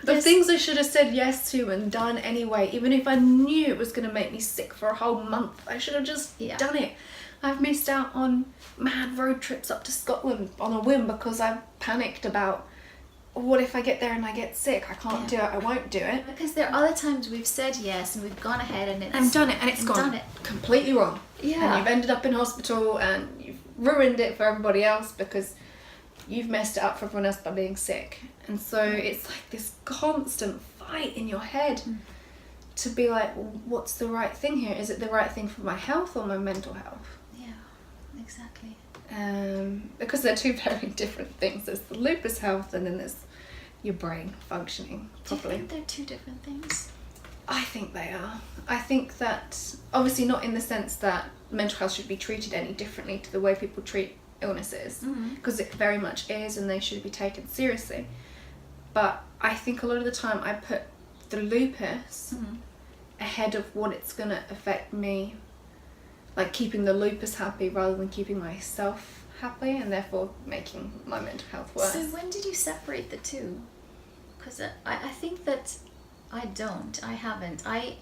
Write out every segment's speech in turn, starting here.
The things I should have said yes to and done anyway, even if I knew it was going to make me sick for a whole month, I should have just done it. I've missed out on mad road trips up to Scotland on a whim because I panicked about, what if I get there and I get sick? I can't do it, I won't do it. Because there are other times we've said yes and we've gone ahead and done it and it's gone completely wrong. Yeah. And you've ended up in hospital and you've ruined it for everybody else because you've messed it up for everyone else by being sick. And so it's like this constant fight in your head to be like, well, what's the right thing here? Is it the right thing for my health or my mental health? Yeah, exactly. Because they're two very different things. There's the lupus health and then there's your brain functioning properly. Do you think they're two different things? I think they are. I think that, obviously not in the sense that mental health should be treated any differently to the way people treat illnesses, because it very much is and they should be taken seriously. But I think a lot of the time I put the lupus ahead of what it's going to affect me, like keeping the lupus happy rather than keeping myself happy, and therefore making my mental health worse. So when did you separate the two? Because I think that I haven't. I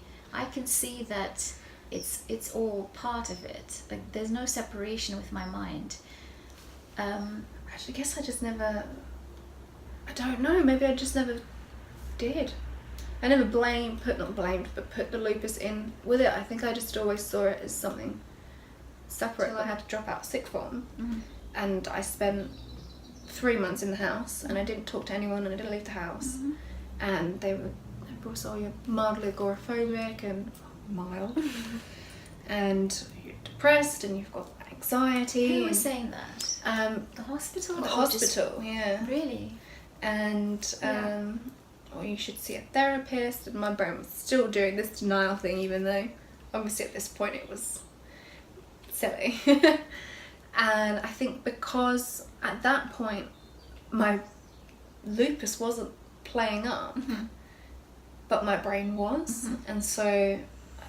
can see that it's all part of it. Like there's no separation with my mind. I guess I just never, I don't know, maybe I just never did. I never put the lupus in with it. I think I just always saw it as something separate. I had to drop out sick form and I spent 3 months in the house and I didn't talk to anyone and I didn't leave the house. And they were saw you're mildly agoraphobic and mild and you're depressed and you've got anxiety. Who was saying that? The hospital? The hospital, yeah. Really? And or you should see a therapist, and my brain was still doing this denial thing, even though obviously at this point it was silly. And I think because at that point my lupus wasn't playing up, but my brain was, and so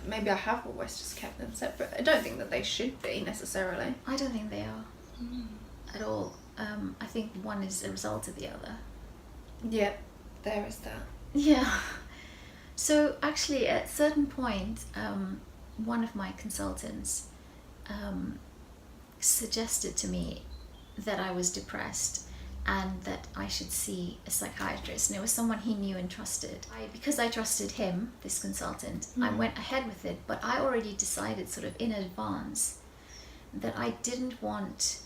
maybe I have always just kept them separate. I don't think that they should be necessarily. I don't think they are at all. I think one is a result of the other. Yeah, there is that. Yeah. So actually at a certain point, one of my consultants suggested to me that I was depressed and that I should see a psychiatrist, and it was someone he knew and trusted. Because I trusted him, this consultant, I went ahead with it, but I already decided sort of in advance that I didn't want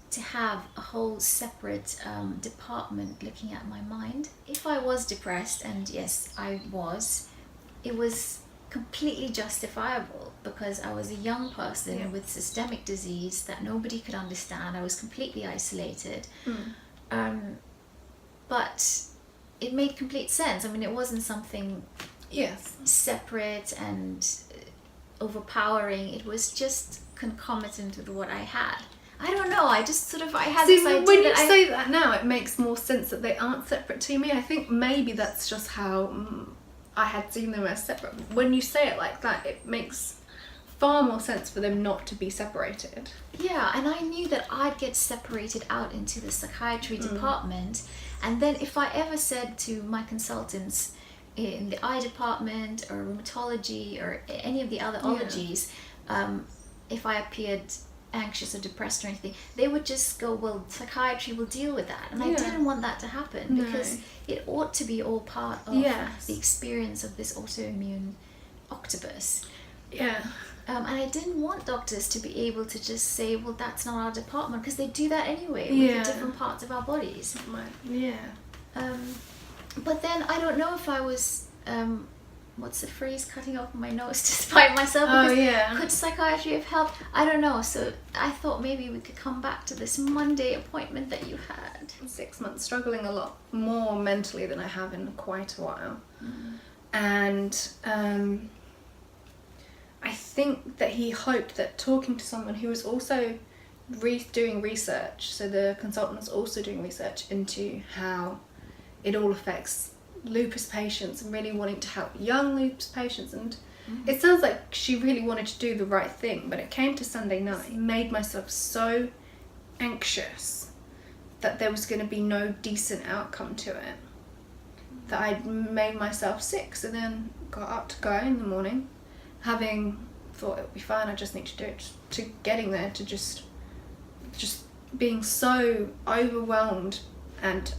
to have a whole separate department looking at my mind. If I was depressed, and yes I was, it was completely justifiable because I was a young person with systemic disease that nobody could understand. I was completely isolated. But it made complete sense. I mean, it wasn't something separate and overpowering. It was just concomitant with what I had. I don't know, I just sort of, I had this idea. When you say that now, it makes more sense that they aren't separate to me. I think maybe that's just how I had seen them as separate. When you say it like that, it makes far more sense for them not to be separated. Yeah, and I knew that I'd get separated out into the psychiatry department, and then if I ever said to my consultants in the eye department or rheumatology or any of the other ologies, if I appeared anxious or depressed or anything, they would just go, well, psychiatry will deal with that. And I didn't want that to happen because it ought to be all part of the experience of this autoimmune octopus. Yeah. And I didn't want doctors to be able to just say, well, that's not our department, because they do that anyway with the different parts of our bodies. But then I don't know if I was what's the phrase, cutting off my nose to spite myself, because could psychiatry have helped? I don't know. So I thought maybe we could come back to this Monday appointment that you had. 6 months, struggling a lot more mentally than I have in quite a while. And I think that he hoped that talking to someone who was also doing research, so the consultant was also doing research into how it all affects lupus patients and really wanting to help young lupus patients, and it sounds like she really wanted to do the right thing, but it came to Sunday night, I made myself so anxious that there was going to be no decent outcome to it. that I'd made myself sick. So then got up to go in the morning, having thought it would be fine, I just need to do it, to getting there to just being so overwhelmed and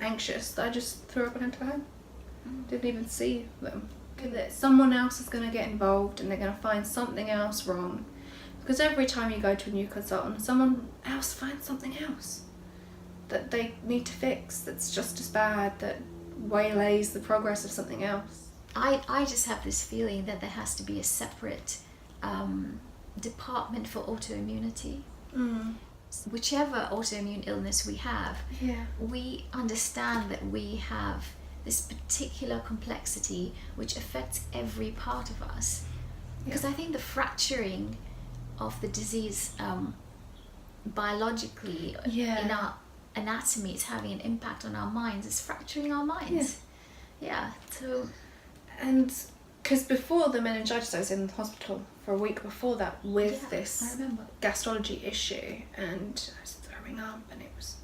anxious that I just threw up and had to go home. Didn't even see them. That someone else is going to get involved and they're going to find something else wrong. Because every time you go to a new consultant, someone else finds something else that they need to fix that's just as bad, that waylays the progress of something else. I just have this feeling that there has to be a separate department for autoimmunity. Whichever autoimmune illness we have, we understand that we have this particular complexity which affects every part of us. Because I think the fracturing of the disease biologically in our anatomy is having an impact on our minds. It's fracturing our minds. So, and because before the meningitis, I was in the hospital for a week before that with this gastrology issue, and I was throwing up and it was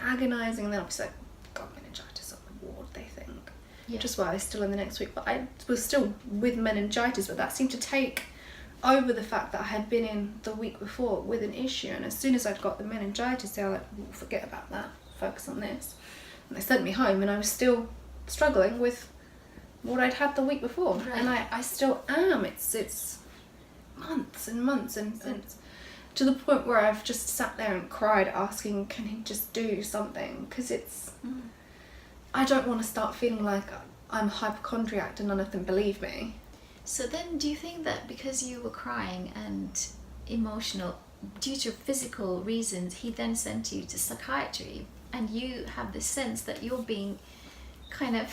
agonising, and then obviously I got meningitis on the ward, they think, which is why I was still in the next week, but I was still with meningitis, but that seemed to take over the fact that I had been in the week before with an issue, and as soon as I'd got the meningitis, they were like, well, forget about that, focus on this, and they sent me home, and I was still struggling with what I'd had the week before, and I still am. It's months and months and to the point where I've just sat there and cried asking, can he just do something, because it's I don't want to start feeling like I'm a hypochondriac and none of them believe me. So then do you think that because you were crying and emotional due to physical reasons, he then sent you to psychiatry, and you have this sense that you're being kind of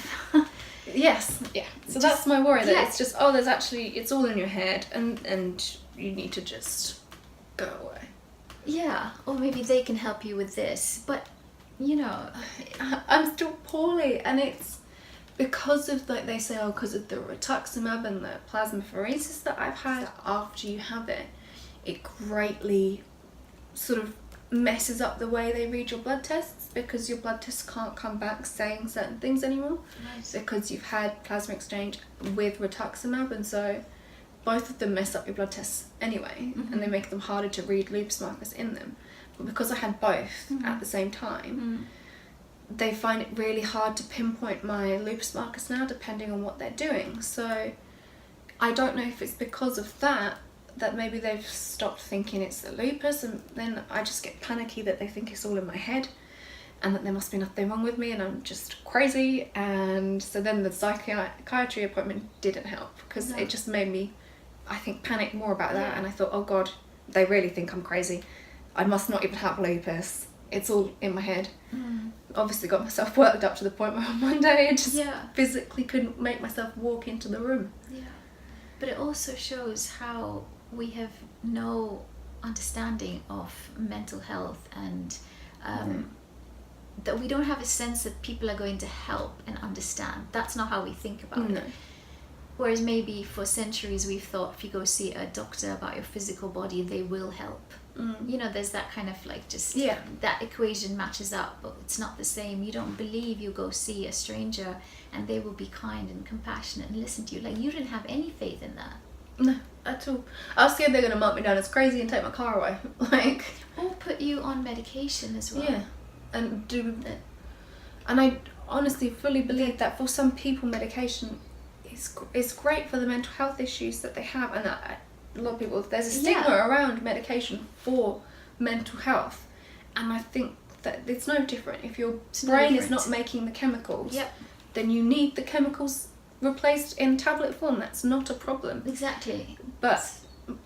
so that's my worry, that it's just there's actually, it's all in your head and you need to just go away. Or maybe they can help you with this, but you know, I'm still poorly, and it's because of, like they say, because of the rituximab and the plasmapheresis that I've had after you have it, it greatly sort of messes up the way they read your blood tests, because your blood tests can't come back saying certain things anymore, because you've had plasma exchange with rituximab, and so both of them mess up your blood tests anyway, and they make them harder to read lupus markers in them. But because I had both at the same time, they find it really hard to pinpoint my lupus markers now, depending on what they're doing. So I don't know if it's because of that maybe they've stopped thinking it's the lupus, and then I just get panicky that they think it's all in my head and that there must be nothing wrong with me and I'm just crazy. And so then the psychiatry appointment didn't help, because it just made me, I think, panic more about that. And I thought, oh God, they really think I'm crazy. I must not even have lupus. It's all in my head. Obviously got myself worked up to the point where on Monday I just physically couldn't make myself walk into the room. But it also shows how we have no understanding of mental health, and that we don't have a sense that people are going to help and understand. That's not how we think about it. Whereas maybe for centuries we've thought if you go see a doctor about your physical body, they will help. You know, there's that kind of like just that equation matches up, but it's not the same. You don't believe you go see a stranger and they will be kind and compassionate and listen to you. Like, you didn't have any faith in that. No, at all. I was scared they're going to mark me down as crazy and take my car away. Like, or put you on medication as well. And do it. And I honestly fully believe that for some people medication is great for the mental health issues that they have, and that a lot of people, there's a stigma around medication for mental health, and I think that it's no different. If your brain is not making the chemicals, then you need the chemicals replaced in tablet form. That's not a problem. Exactly. But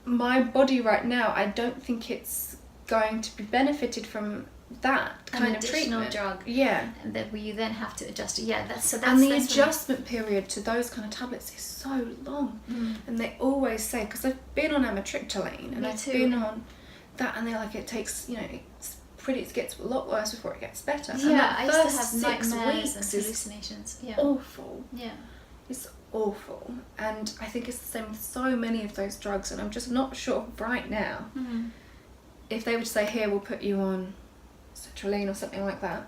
my body right now, I don't think it's going to be benefited from that kind of treatment. Drug. And that you then have to adjust it. And the adjustment period to those kind of tablets is so long. And they always say, because I've been on amitriptyline and I've been on that, and they're like, it takes, you know, it gets a lot worse before it gets better. And I used to have nightmares and hallucinations. Awful. It's awful. And I think it's the same with so many of those drugs, and I'm just not sure right now if they would say, here, we'll put you on sertraline or something like that,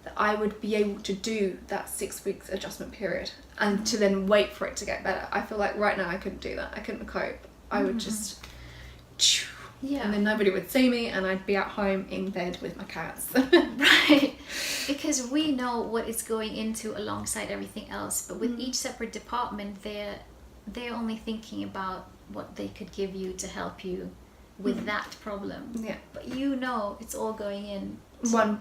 that I would be able to do that 6 weeks adjustment period and to then wait for it to get better. I feel like right now I couldn't do that. I couldn't cope. I would just, and then nobody would see me, and I'd be at home in bed with my cats. Right, because we know what is going into alongside everything else, but with each separate department, they're only thinking about what they could give you to help you with that problem. Yeah. But you know it's all going in.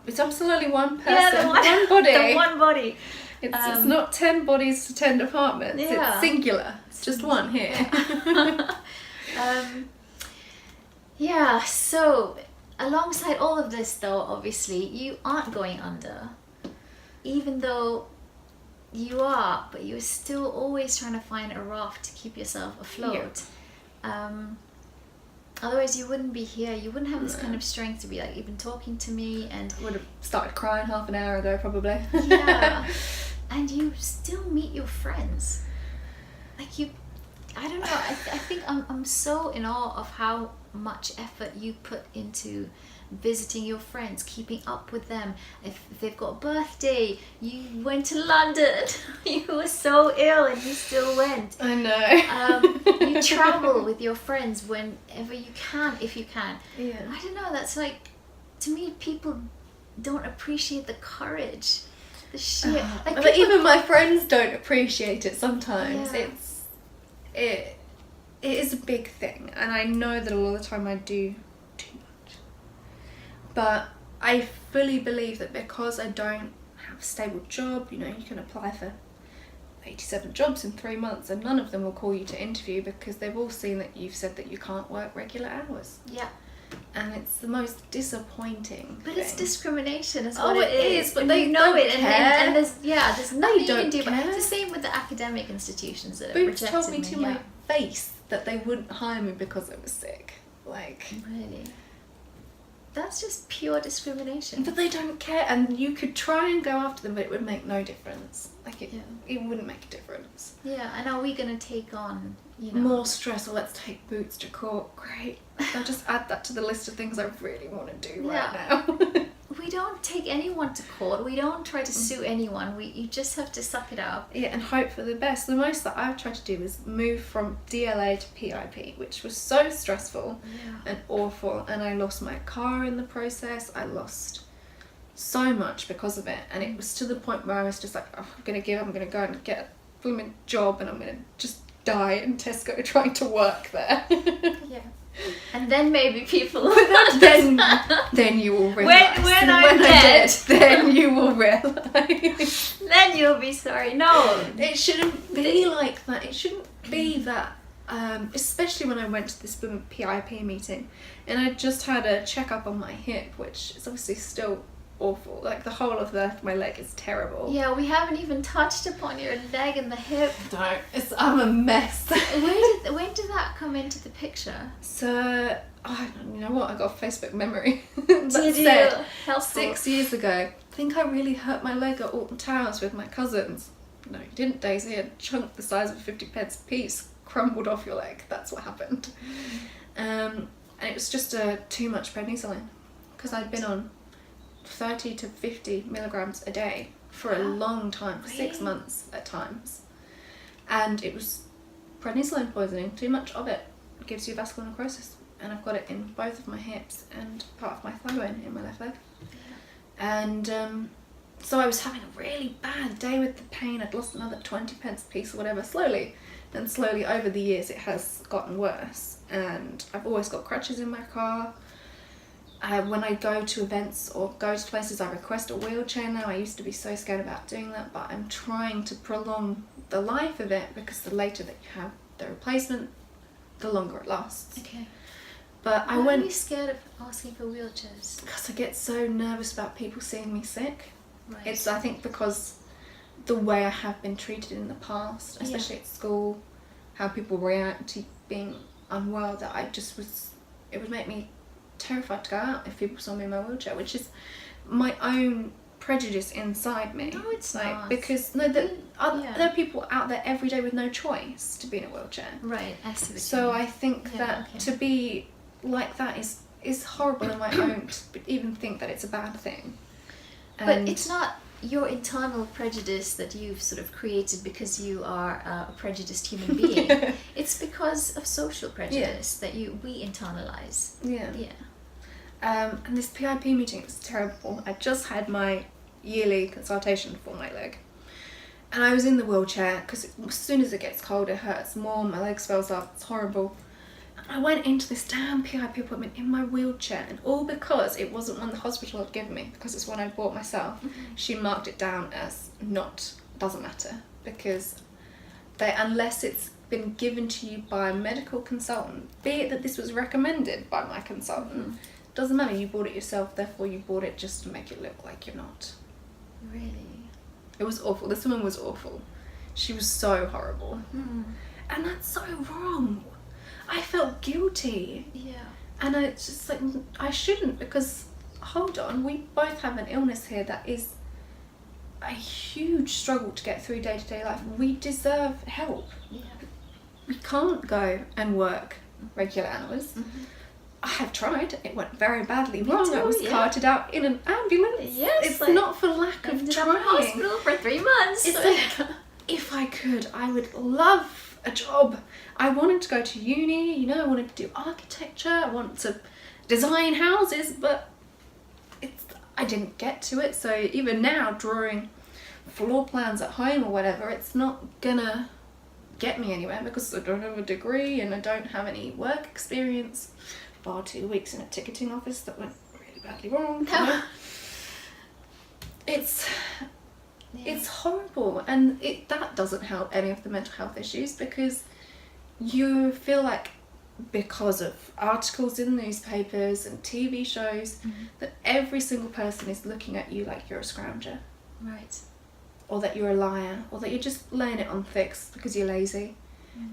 It's absolutely one person, Yeah, one body. The one body. It's not 10 bodies to 10 departments. Yeah. It's singular. It's just one here. Yeah, so alongside all of this though, obviously, you aren't going under. Even though you are, but you're still always trying to find a raft to keep yourself afloat. Otherwise you wouldn't be here. You wouldn't have this kind of strength to be like even talking to me, and I would have started crying half an hour ago probably. yeah. And you still meet your friends. Like you, I don't know, I think I'm so in awe of how much effort you put into visiting your friends, keeping up with them. If they've got a birthday, you went to London. You were so ill and you still went. I know. You travel with your friends whenever you can, if you can. Yeah. I don't know, that's like, to me, people don't appreciate the courage, the shit. Like But even my friends don't appreciate it sometimes. Yeah. It is a big thing, and I know that a lot of the time I do too much. But I fully believe that because I don't have a stable job, you can apply for 87 jobs in 3 months and none of them will call you to interview because they've all seen that you've said that you can't work regular hours. Yeah. And it's the most disappointing But thing. it's discrimination is Oh, what it it is, is. but And they you know don't it, care. and there's nothing you can don't do. But care. it's the same with the academic institutions that have Boots rejected told me to yeah. my face that they wouldn't hire me because I was sick. Like, Really? That's just pure discrimination. but they don't care, and you could try and go after them, but it would make no difference. Like, it wouldn't make a difference. Yeah, and are we going to take on, More stress, or let's take Boots to court. Great. I'll just add that to the list of things I really want to do right now. We don't take anyone to court. We don't try to sue anyone. You just have to suck it up. Yeah, and hope for the best. The most that I've tried to do is move from DLA to PIP, which was so stressful and awful, and I lost my car in the process. I lost so much because of it, and it was to the point where I was just like, oh, I'm going to give up, I'm going to go and get a blooming job, and I'm going to just die in Tesco trying to work there. Yeah. And then maybe people will then you will realise. When I'm dead. Then you will realise. Then you'll be sorry. No. It shouldn't be like that. It shouldn't be that. Especially when I went to this PIP meeting and I just had a checkup on my hip, which is obviously still awful. Like, the whole of my leg is terrible. Yeah, we haven't even touched upon your leg and the hip. Don't. I'm a mess. When did that come into the picture? So, you know what? I got a Facebook memory. Did you? Helpful. 6 years ago, I think I really hurt my leg at Alton Towers with my cousins. No, you didn't, Daisy. A chunk the size of a 50p piece crumbled off your leg. That's what happened. And it was just too much prednisolone because I'd been on 30 to 50 milligrams a day for a long time, for 6 months at times. And it was prednisolone poisoning. Too much of it gives you vascular necrosis. And I've got it in both of my hips and part of my thigh bone in my left leg. And so I was having a really bad day with the pain. I'd lost another 20p a piece or whatever, slowly. And slowly over the years it has gotten worse. And I've always got crutches in my car. When I go to events or go to places, I request a wheelchair now. I used to be so scared about doing that, but I'm trying to prolong the life of it because the later that you have the replacement, the longer it lasts. Okay. But Why are you scared of asking for wheelchairs? Because I get so nervous about people seeing me sick. Right. It's, I think, because the way I have been treated in the past, especially at school, how people react to being unwell, that it would make me terrified to go out if people saw me in my wheelchair, which is my own prejudice inside me. No, it's not. Because there are people out there every day with no choice to be in a wheelchair. Right, I see what you So mean. I think that to be like that is is horrible in my own to even think that it's a bad thing. But it's not your internal prejudice that you've sort of created because you are a prejudiced human being. It's because of social prejudice that we internalize. Yeah. Yeah. And this PIP meeting was terrible. I just had my yearly consultation for my leg. And I was in the wheelchair because as soon as it gets cold it hurts more, my leg swells up, it's horrible. I went into this damn PIP appointment in my wheelchair, and all because it wasn't one the hospital had given me, because it's one I bought myself. She marked it down as doesn't matter, because unless it's been given to you by a medical consultant, be it that this was recommended by my consultant, doesn't matter, you bought it yourself, therefore you bought it just to make it look like you're not. Really? It was awful. This woman was awful. She was so horrible. And that's so wrong. I felt guilty. Yeah. And it's just like, I shouldn't, because hold on, we both have an illness here that is a huge struggle to get through day-to-day life. We deserve help. Yeah. We can't go and work regular hours. I have tried. It went very badly wrong. I was carted out in an ambulance. Yes, it's not for lack of ended up trying. in hospital for 3 months. It's like, if I could, I would love a job. I wanted to go to uni, you know, I wanted to do architecture, I want to design houses, but I didn't get to it. So even now, drawing floor plans at home or whatever, it's not gonna get me anywhere because I don't have a degree and I don't have any work experience, bar 2 weeks in a ticketing office that went really badly wrong. You know? It's horrible, and that doesn't help any of the mental health issues, because you feel like, because of articles in newspapers and TV shows, that every single person is looking at you like you're a scrounger. Right. Or that you're a liar, or that you're just laying it on thick because you're lazy.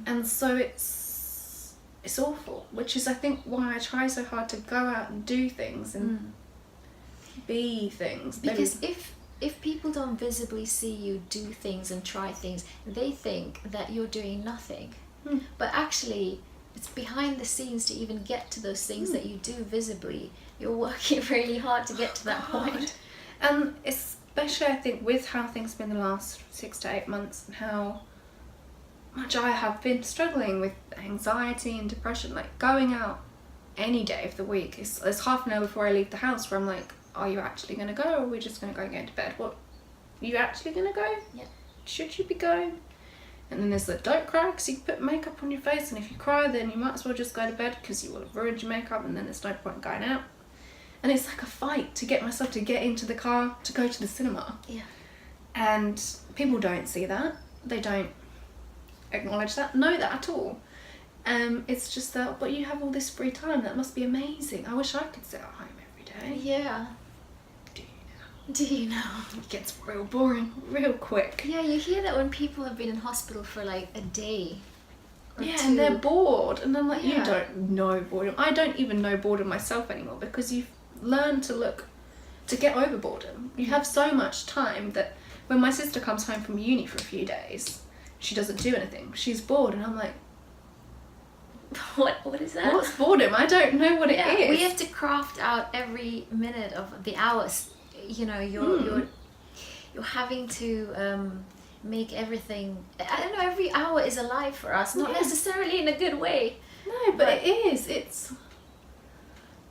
And so it's awful, which is I think why I try so hard to go out and do things and be things. Because if people don't visibly see you do things and try things, they think that you're doing nothing. But actually, it's behind the scenes to even get to those things that you do visibly. You're working really hard to get to that point. And especially, I think, with how things have been the last 6 to 8 months, and how much I have been struggling with anxiety and depression, like going out any day of the week, it's half an hour before I leave the house where I'm like, are you actually going to go, or are we just going to go and get into bed? What? Are you actually going to go? Yeah. Should you be going? And then there's the don't cry, because you put makeup on your face, and if you cry then you might as well just go to bed because you will have ruined your makeup, and then there's no point going out. And it's like a fight to get myself to get into the car to go to the cinema. Yeah. And people don't see that. They don't acknowledge that, know that at all. It's just that, but you have all this free time, that must be amazing. I wish I could sit at home every day. Yeah. Do you know? It gets real boring real quick. Yeah, you hear that when people have been in hospital for like a day or two. And they're bored, and I'm like, Yeah. you don't know boredom. I don't even know boredom myself anymore, because you've learned to get over boredom. You have so much time that when my sister comes home from uni for a few days, she doesn't do anything. She's bored, and I'm like, What is that? what's boredom? I don't know what it is. We have to craft out every minute of the hours. You know, you're having to make everything. I don't know. Every hour is alive for us, not necessarily in a good way. No, but it is.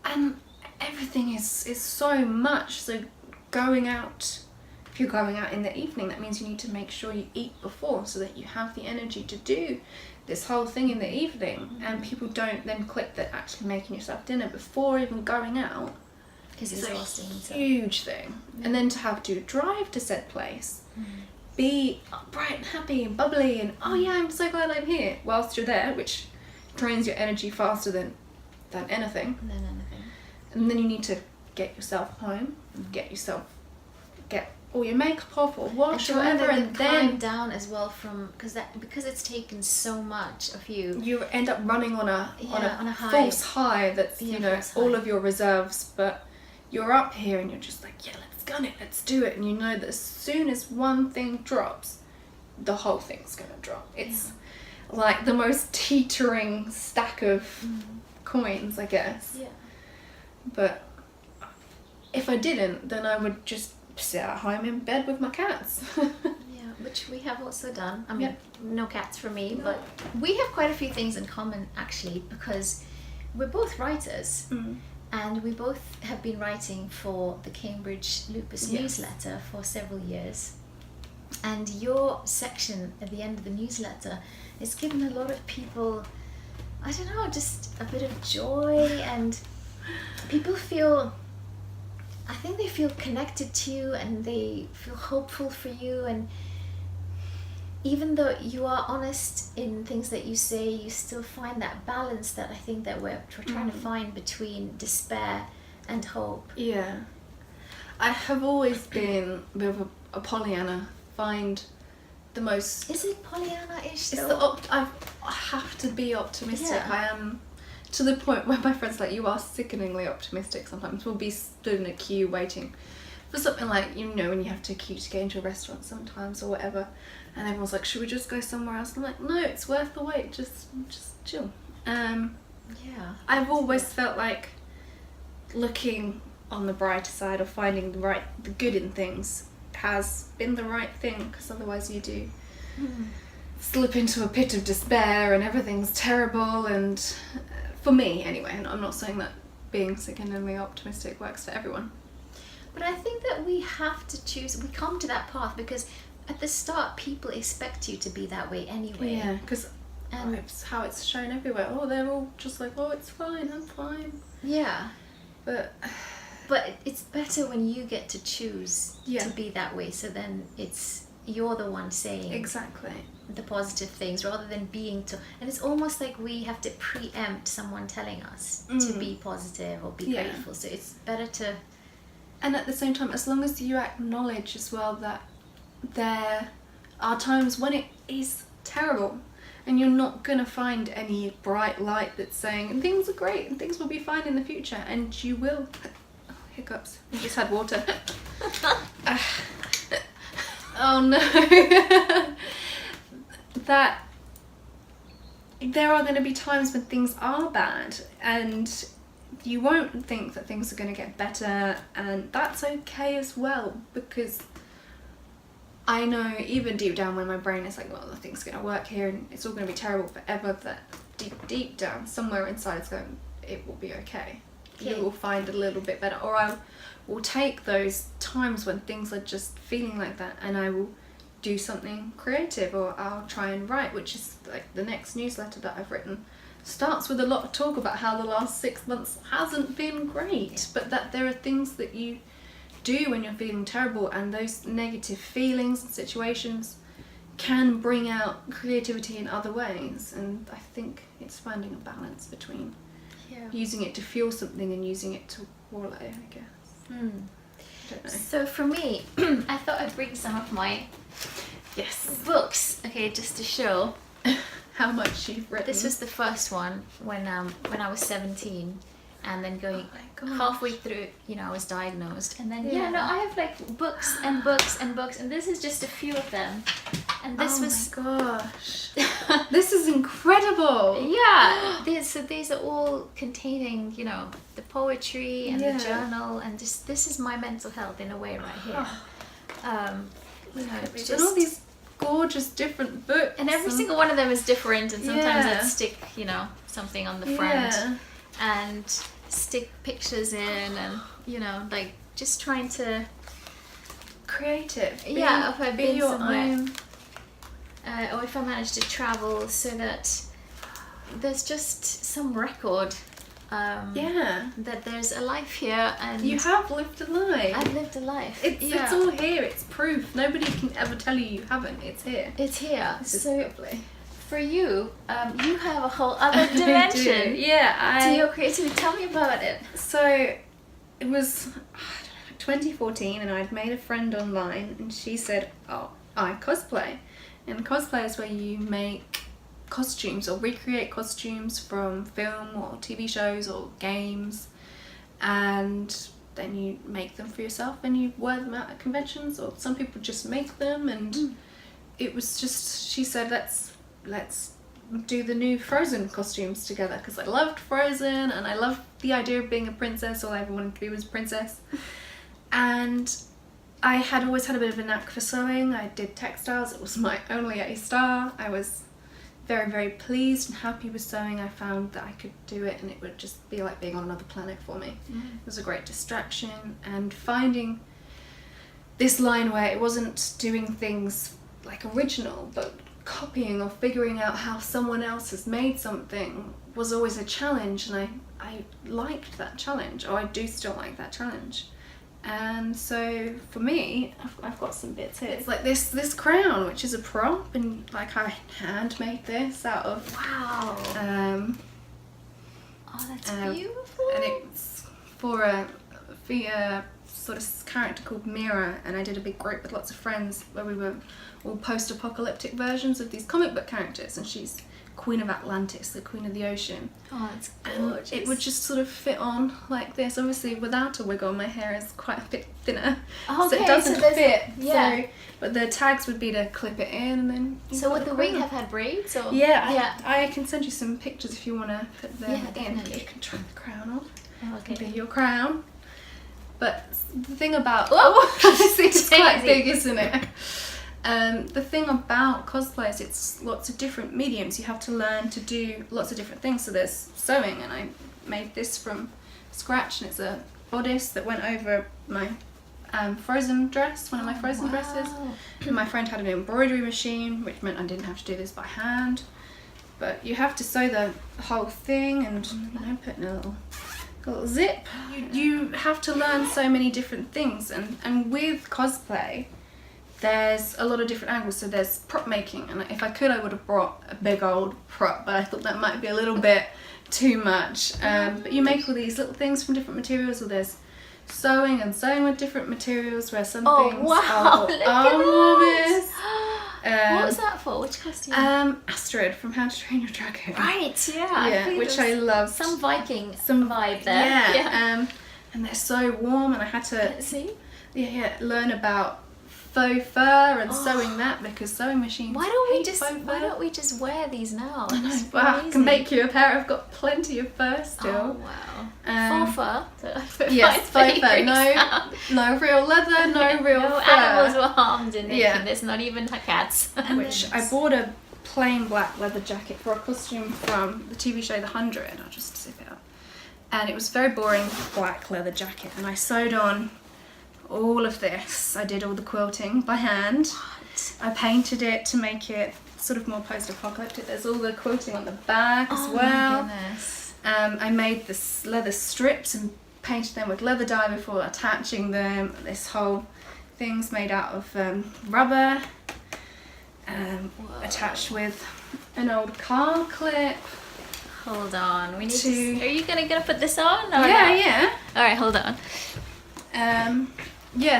And everything is so much. So going out, if you're going out in the evening, that means you need to make sure you eat before, so that you have the energy to do this whole thing in the evening. And people don't then click that actually making yourself dinner before even going out It's exhausting. a huge thing. And then to have to drive to said place, be bright and happy and bubbly and, oh yeah, I'm so glad I'm here, whilst you're there, which drains your energy faster than anything. And then you need to get yourself home, get all your makeup off or wash or whatever, and then climb down as well because it's taken so much of you. You end up running on a high. false high that's false all high. of your reserves, but you're up here and you're just like, yeah, let's gun it, let's do it, and you know that as soon as one thing drops, the whole thing's gonna drop. It's like the most teetering stack of coins, I guess. Yeah. But if I didn't, then I would just sit at home in bed with my cats. Yeah, which we have also done. I mean, no cats for me, but we have quite a few things in common actually, because we're both writers. And we both have been writing for the Cambridge Lupus newsletter for several years. And your section at the end of the newsletter has given a lot of people, I don't know, just a bit of joy, and people feel, I think they feel connected to you and they feel hopeful for you. And even though you are honest in things that you say, you still find that balance that I think that we're trying to find between despair and hope. Yeah. I have always been a bit of a Pollyanna. Find the most... Is it Pollyanna-ish It's though? I have to be optimistic. Yeah. I am, to the point where my friends are like, you are sickeningly optimistic sometimes. We'll be stood in a queue waiting for something like, you know, when you have to queue to get into a restaurant sometimes or whatever. And everyone's like, should we just go somewhere else? I'm like, no, it's worth the wait. Just chill. Yeah. I've always felt like looking on the brighter side or finding the good in things has been the right thing, because otherwise you do slip into a pit of despair and everything's terrible. And for me anyway, and I'm not saying that being sickeningly optimistic works for everyone. But I think that we have to choose, we come to that path because at the start people expect you to be that way anyway. Yeah, because it's how it's shown everywhere. Oh, they're all just like, oh, it's fine, I'm fine. Yeah. But it's better when you get to choose to be that way, so then you're the one saying exactly the positive things rather than being and it's almost like we have to preempt someone telling us to be positive or be grateful. So it's better to... And at the same time, as long as you acknowledge as well that there are times when it is terrible and you're not going to find any bright light that's saying things are great and things will be fine in the future, and you will... Hiccups. I just had water. Oh no. That there are going to be times when things are bad and you won't think that things are going to get better, and that's okay as well, because I know even deep down when my brain is like, well, nothing's going to work here and it's all going to be terrible forever, that deep down somewhere inside it's going, it will be okay. You will find a little bit better. Or I will take those times when things are just feeling like that and I will do something creative, or I'll try and write, which is like the next newsletter that I've written starts with a lot of talk about how the last 6 months hasn't been great, but that there are things that you do when you're feeling terrible, and those negative feelings and situations can bring out creativity in other ways. And I think it's finding a balance between using it to fuel something and using it to wallow, I guess. I don't know. So for me, I thought I'd bring some of my books, okay, just to show how much you've written. This was the first one when I was 17, and then going halfway through, I was diagnosed, and then I have like books and books and books, and this is just a few of them. And this was... my gosh. This is incredible. Yeah. These are all containing, the poetry and the journal, and this is my mental health in a way right here. Just all these gorgeous different books. And every single one of them is different, and sometimes I'd stick, something on the front and stick pictures in, and, like just trying to... Creative. If I've been your somewhere. own... or if I manage to travel, so that there's just some record that there's a life here, and you have lived a life. I've lived a life. It's all here. It's proof. Nobody can ever tell you haven't. It's here. It's here. This is so lovely. For you, you have a whole other dimension to your creativity. Tell me about it. So it was 2014, and I'd made a friend online, and she said, oh, I cosplay. And cosplay is where you make costumes or recreate costumes from film or TV shows or games, and then you make them for yourself and you wear them out at conventions, or some people just make them. And it was just, she said, let's do the new Frozen costumes together because I loved Frozen and I loved the idea of being a princess. All I ever wanted to be was a princess. And I had always had a bit of a knack for sewing. I did textiles. It was my only A star. I was very, very pleased and happy with sewing. I found that I could do it and it would just be like being on another planet for me. It was a great distraction, and finding this line where it wasn't doing things like original but copying or figuring out how someone else has made something was always a challenge, and I liked that challenge, or I do still like that challenge. And so for me, I've got some bits here. It's like this crown, which is a prop, and like I handmade this out of Wow. Oh, that's beautiful. And it's for a sort of character called Mira, and I did a big group with lots of friends where we were all post-apocalyptic versions of these comic book characters, and she's Queen of Atlantis, the Queen of the Ocean. Oh, it's And gorgeous. it would just sort of fit on like this. Obviously, without a wig on, my hair is quite a bit thinner, Okay, so it doesn't fit. Yeah. So, but the tags would be to clip it in, and then. So would the wig have had braids? Or? Yeah, I can send you some pictures if you want to put them in. Definitely. You can try the crown off. Oh, okay. It can be your crown. But the thing about see, it's quite big, isn't it? The thing about cosplay is it's lots of different mediums. You have to learn to do lots of different things. So there's sewing, and I made this from scratch, and it's a bodice that went over my Frozen dress, one of my Frozen dresses. And my friend had an embroidery machine, which meant I didn't have to do this by hand. But you have to sew the whole thing, and put in a little zip. You have to learn so many different things, and with cosplay there's a lot of different angles. So there's prop making, and if I could I would have brought a big old prop, but I thought that might be a little bit too much. But you make all these little things from different materials, or there's sewing with different materials where some things wow, are look at this. What was that for? Which costume? Astrid from How to Train Your Dragon. Right, yeah. Which I loved. Some Viking vibe there. Yeah. And they're so warm, and I had to learn about faux fur and sewing that, because sewing machines. Why don't we just wear these now? I know. Wow, I can make you a pair. I've got plenty of fur still. Oh wow. Faux fur. Yes, faux fur. No real leather. No real no fur. animals were harmed in it. There's not even cats. Which I bought a plain black leather jacket for a costume from the TV show The 100. I'll just zip it up. And it was a very boring black leather jacket, and I sewed on all of this. I did all the quilting by hand. What? I painted it to make it sort of more post-apocalyptic. There's all the quilting on the back as well. My goodness. I made this leather strips and painted them with leather dye before attaching them. This whole thing's made out of rubber, attached with an old car clip. Hold on, we need to. Are you gonna put this on? Or Yeah. All right, hold on.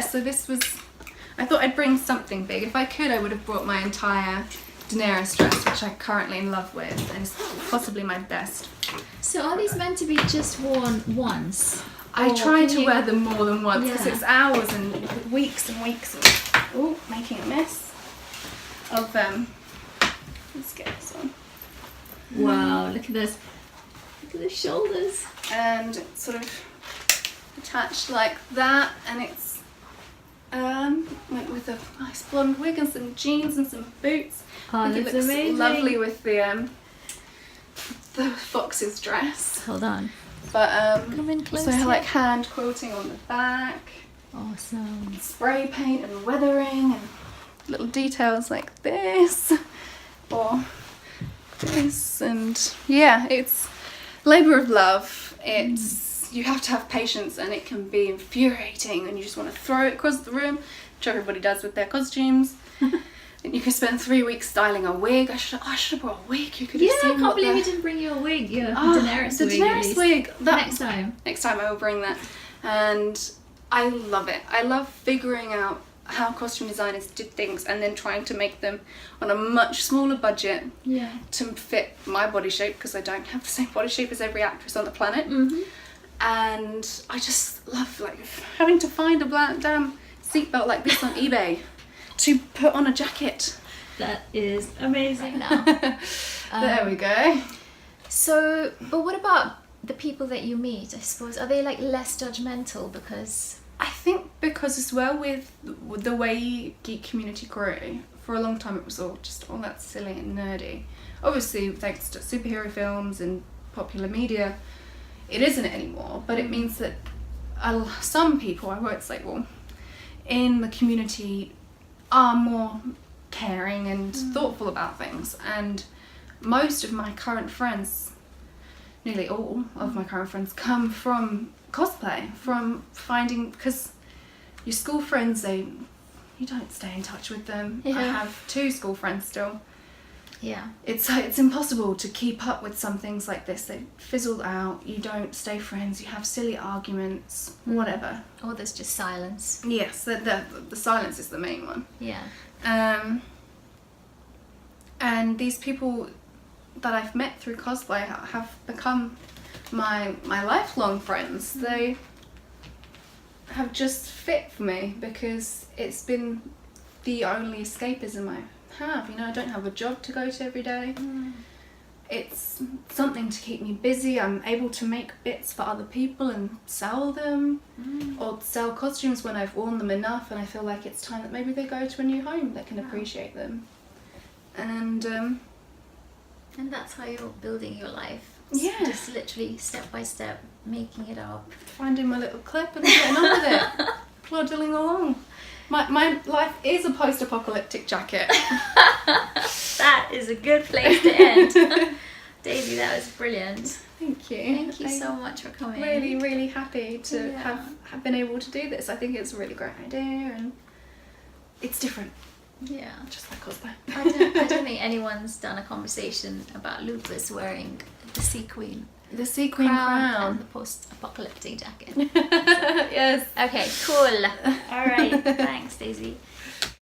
So this was, I thought I'd bring something big. If I could, I would have brought my entire Daenerys dress, which I'm currently in love with, and is possibly my best. So are these meant to be just worn once? I try to wear them more than once, because it's hours and weeks and weeks of making a mess of let's get this on. Wow, look at this. Look at the shoulders. And it's sort of attached like that, and it's went with a nice blonde wig and some jeans and some boots. Oh, I think that's it looks amazing. lovely with the fox's dress. Hold on. But Come in closer. so like hand quilting on the back, Awesome. spray paint and weathering, and little details like this or this, and it's labour of love. You have to have patience, and it can be infuriating, and you just want to throw it across the room, which everybody does with their costumes. And you can spend 3 weeks styling a wig. I should have brought a wig. You could have seen I can't believe you didn't bring your wig. Your Daenerys the wig. Daenerys wig. Next time. Next time I will bring that. And I love it. I love figuring out how costume designers did things and then trying to make them on a much smaller budget to fit my body shape, because I don't have the same body shape as every actress on the planet. And I just love having to find a damn seatbelt like this on eBay to put on a jacket. That is amazing now. There we go. So, but what about the people that you meet? I suppose, are they like less judgmental because? I think because as well with the way geek community grew, for a long time it was all that silly and nerdy. Obviously, thanks to superhero films and popular media, it isn't anymore, but it means that some people, I won't say all, in the community are more caring and thoughtful about things, and most of my current friends, nearly all of my current friends, come from cosplay, from finding, because your school friends, you don't stay in touch with them. I have 2 school friends still. Yeah. It's impossible to keep up with some things like this. They fizzle out, you don't stay friends, you have silly arguments, whatever. Or there's just silence. Yes, the silence is the main one. Yeah. And these people that I've met through cosplay have become my lifelong friends. They have just fit for me because it's been the only escapism I have. You know, I don't have a job to go to every day. It's something to keep me busy. I'm able to make bits for other people and sell them, or sell costumes when I've worn them enough and I feel like it's time that maybe they go to a new home that can appreciate them. And that's how you're building your life. Yeah. Just literally step by step, making it up. Finding my little clip and getting on with it. Plodding along. My life is a post-apocalyptic jacket. That is a good place to end. Daisy, that was brilliant. Thank you. Thank you so much for coming. Really, really happy to have been able to do this. I think it's a really great idea and it's different. Yeah. Just like cosplay. I don't think anyone's done a conversation about Lupus wearing the Sea Queen. The Sea Queen crown. And the post-apocalyptic jacket. Yes. Okay, cool. All right. Thanks, Daisy.